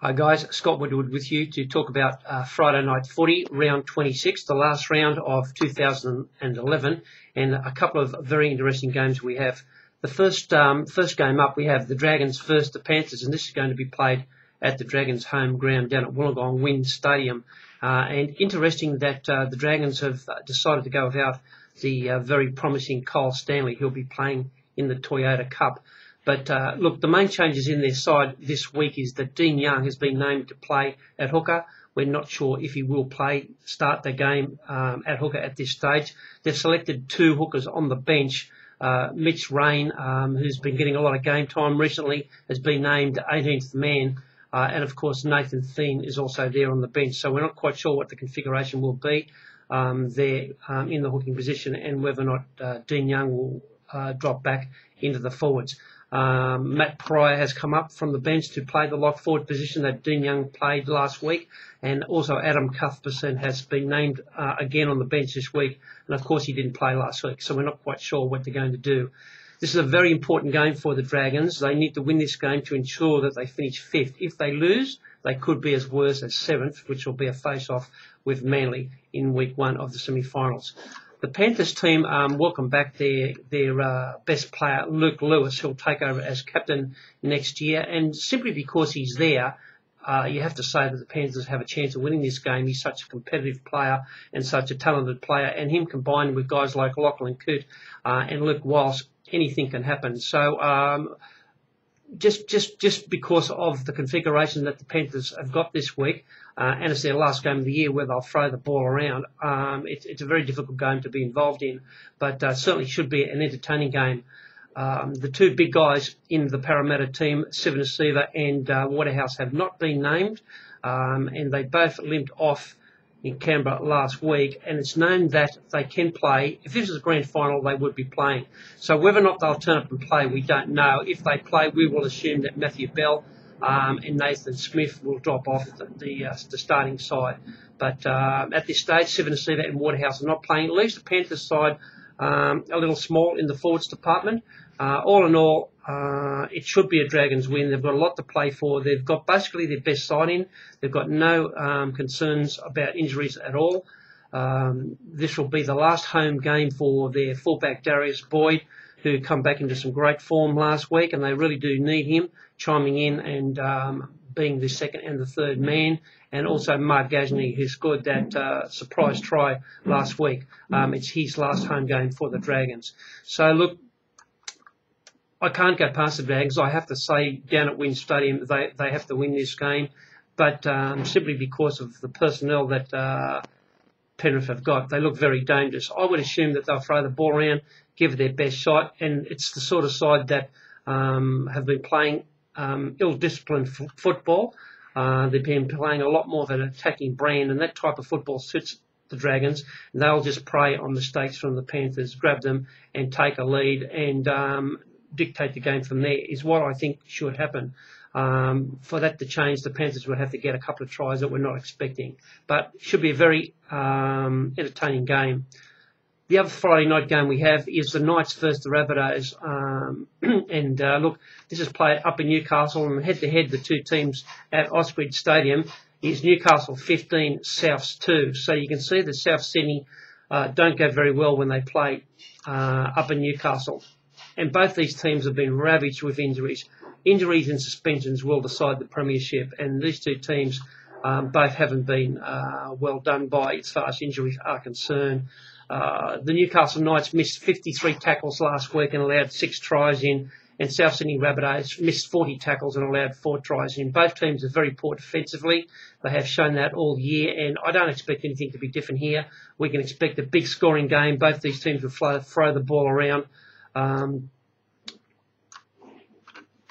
Hi guys, Scott Woodward with you to talk about Friday night footy, round 26, the last round of 2011, and a couple of very interesting games we have. The first game up, we have the Dragons versus the Panthers, and this is going to be played at the Dragons' home ground down at Wollongong Wind Stadium. And interesting that the Dragons have decided to go without the very promising Kyle Stanley, who'll be playing in the Toyota Cup. But look, the main changes in their side this week is that Dean Young has been named to play at hooker. We're not sure if he will start the game at hooker at this stage. They've selected two hookers on the bench. Mitch, Rein, who's been getting a lot of game time recently, has been named 18th man. And of course, Fien is also there on the bench. So we're not quite sure what the configuration will be there in the hooking position, and whether or not Dean Young will drop back into the forwards. Matt Pryor has come up from the bench to play the lock forward position that Dean Young played last week, and also Adam Cuthbertson has been named again on the bench this week, and of course he didn't play last week, so we're not quite sure what they're going to do. This is a very important game for the Dragons. They need to win this game to ensure that they finish 5th. If they lose, they could be as worse as 7th, which will be a face-off with Manly in week 1 of the semi-finals. The Panthers team welcome back their best player, Luke Lewis, who'll take over as captain next year. And simply because he's there, you have to say that the Panthers have a chance of winning this game. He's such a competitive player and such a talented player. And him combined with guys like Lachlan, Coote, and Luke Walsh, anything can happen. So just because of the configuration that the Panthers have got this week, and it's their last game of the year where they'll throw the ball around, it's a very difficult game to be involved in, but certainly should be an entertaining game. The two big guys in the Parramatta team, Simmons and Waterhouse, have not been named, and they both limped off in Canberra last week, and it's known that they can play. If this is a grand final, they would be playing. So whether or not they'll turn up and play, we don't know. If they play, we will assume that Matthew Bell and Nathan Smith will drop off the starting side. But at this stage, Simmons and Waterhouse are not playing. It leaves the Panthers side a little small in the forwards department. All in all, it should be a Dragons win. They've got a lot to play for. They've got basically their best side in. They've got no concerns about injuries at all. This will be the last home game for their fullback Darius Boyd, who come back into some great form last week, and they really do need him chiming in and being the second and the third man. And also Mark Gasnier, who scored that surprise try last week. It's his last home game for the Dragons. So look, I can't go past the Dragons. I have to say, down at Wind Stadium, they have to win this game. But simply because of the personnel that Penrith have got, they look very dangerous. I would assume that they'll throw the ball around, give it their best shot, and it's the sort of side that have been playing ill-disciplined football. They've been playing a lot more of an attacking brand, and that type of football suits the Dragons. And they'll just prey on mistakes from the Panthers, grab them and take a lead and dictate the game from there, is what I think should happen. For that to change, the Panthers would have to get a couple of tries that we're not expecting. But it should be a very entertaining game. The other Friday night game we have is the Knights versus the Rabbitohs. Look, this is played up in Newcastle, and head-to-head, the two teams at Osprey Stadium is Newcastle 15, Souths 2. So you can see that South Sydney don't go very well when they play up in Newcastle. And both these teams have been ravaged with injuries. Injuries and suspensions will decide the premiership, and these two teams both haven't been well done by as far as injuries are concerned. The Newcastle Knights missed 53 tackles last week and allowed 6 tries in, and South Sydney Rabbitohs missed 40 tackles and allowed 4 tries in. Both teams are very poor defensively. They have shown that all year, and I don't expect anything to be different here. We can expect a big scoring game. Both these teams will throw the ball around.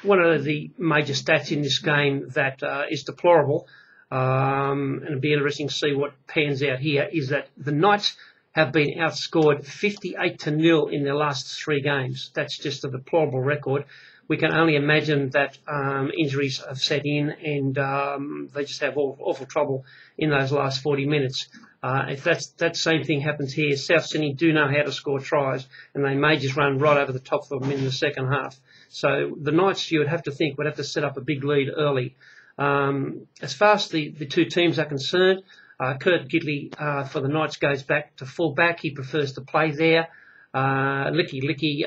One of the major stats in this game that is deplorable, and it'll be interesting to see what pans out here, is that the Knights have been outscored 58-0 in their last 3 games. That's just a deplorable record. We can only imagine that injuries have set in, and they just have awful trouble in those last 40 minutes. If that same thing happens here, South Sydney do know how to score tries, and they may just run right over the top of them in the second half. So the Knights, you would have to think, would have to set up a big lead early. As far as the two teams are concerned, Kurt Gidley for the Knights goes back to full-back. He prefers to play there. Licky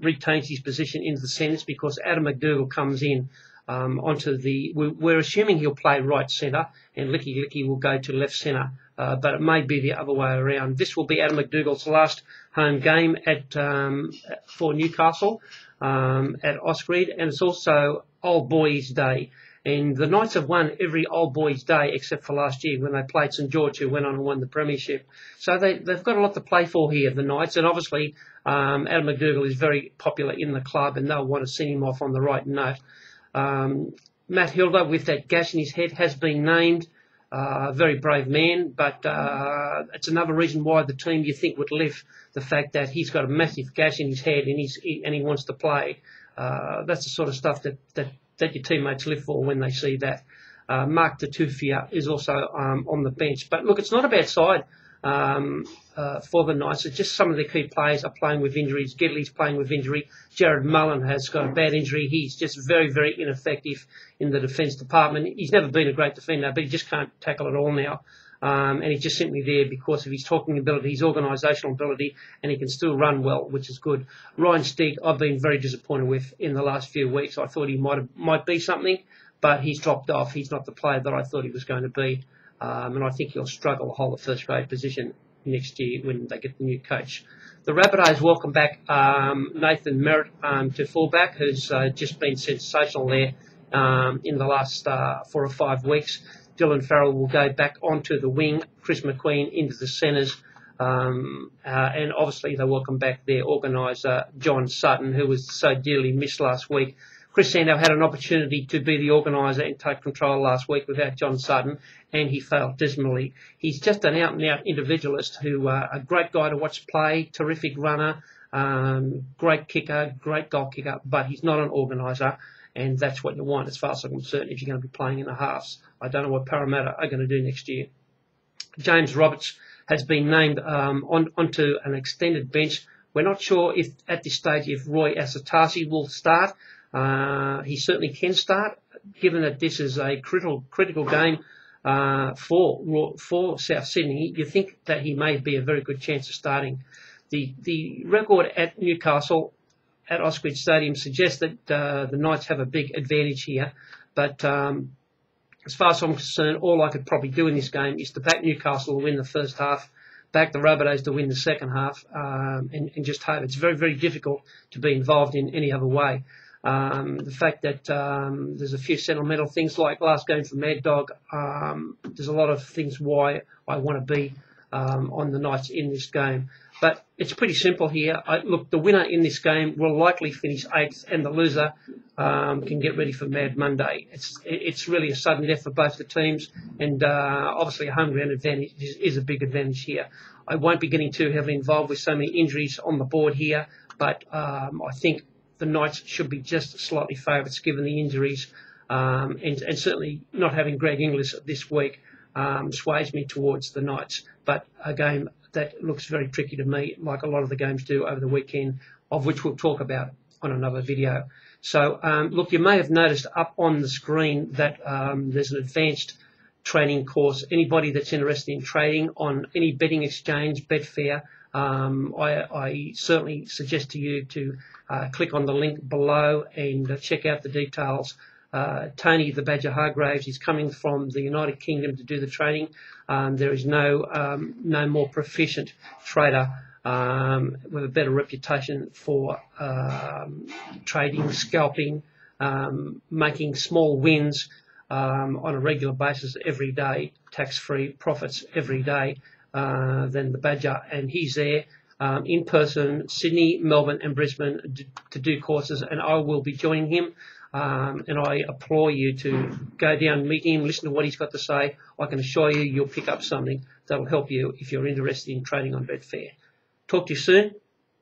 retains his position into the centres because Adam McDougall comes in onto the... We're assuming he'll play right centre and Licky will go to left centre, but it may be the other way around. This will be Adam McDougall's last home game for Newcastle at Osprey, and it's also Old Boys Day. And the Knights have won every Old Boys Day except for last year when they played St George, who went on and won the premiership. So they've got a lot to play for here, the Knights. And obviously, Adam McDougall is very popular in the club and they'll want to send him off on the right note. Matt Hilda, with that gash in his head, has been named. Very brave man, but it's another reason why the team, you think, would lift the fact that he's got a massive gash in his head and he wants to play. That's the sort of stuff that your teammates live for when they see that. Mark Tatufia is also on the bench. But look, it's not a bad side for the Knights. It's just some of the key players are playing with injuries. Gidley's playing with injury. Jared Mullen has got a bad injury. He's just very, very ineffective in the defence department. He's never been a great defender, but he just can't tackle it all now. And he's just simply there because of his talking ability, his organisational ability, and he can still run well, which is good. Rein, I've been very disappointed with in the last few weeks. I thought he might be something, but he's dropped off. He's not the player that I thought he was going to be. And I think he'll struggle to hold the first grade position next year when they get the new coach. The Rabbitohs welcome back Nathan Merrin to fullback, who's just been sensational there in the last 4 or 5 weeks. Dylan Farrell will go back onto the wing, Chris McQueen into the centres, and obviously they welcome back their organiser, John Sutton, who was so dearly missed last week. Chris Sandow had an opportunity to be the organiser and take control last week without John Sutton, and he failed dismally. He's just an out-and-out individualist who, a great guy to watch play, terrific runner, great kicker, great goal kicker, but he's not an organiser. And that's what you want, as far as I'm concerned, if you're going to be playing in the halves. I don't know what Parramatta are going to do next year. James Roberts has been named onto an extended bench. We're not sure if at this stage if Roy Asatasi will start. He certainly can start, given that this is a critical game for South Sydney. You think that he may be a very good chance of starting. The record at Newcastle at Osprey Stadium suggests that the Knights have a big advantage here. But as far as I'm concerned, all I could probably do in this game is to back Newcastle to win the first half, back the Rabbitohs to win the second half, and just hope. It's very, very difficult to be involved in any other way. The fact that there's a few sentimental things like last game for Mad Dog, there's a lot of things why I want to be on the Knights in this game. But it's pretty simple here. Look, the winner in this game will likely finish 8th, and the loser can get ready for Mad Monday. It's really a sudden death for both the teams, and obviously a home ground advantage is a big advantage here. I won't be getting too heavily involved with so many injuries on the board here, but I think the Knights should be just slightly favourites given the injuries, and certainly not having Greg Inglis this week sways me towards the Knights. But a game that looks very tricky to me, like a lot of the games do over the weekend, of which we'll talk about on another video. So, look, you may have noticed up on the screen that there's an advanced training course. Anybody that's interested in trading on any betting exchange, Betfair, I certainly suggest to you to click on the link below and check out the details. Tony the Badger Hargraves is coming from the United Kingdom to do the trading. There is no more proficient trader with a better reputation for trading, scalping, making small wins on a regular basis every day, tax-free profits every day than the Badger. And he's there in person, Sydney, Melbourne and Brisbane to do courses, and I will be joining him. And I implore you to go down, meet him, listen to what he's got to say. I can assure you, you'll pick up something that will help you if you're interested in trading on Betfair. Talk to you soon.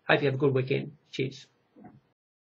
Hope you have a good weekend. Cheers.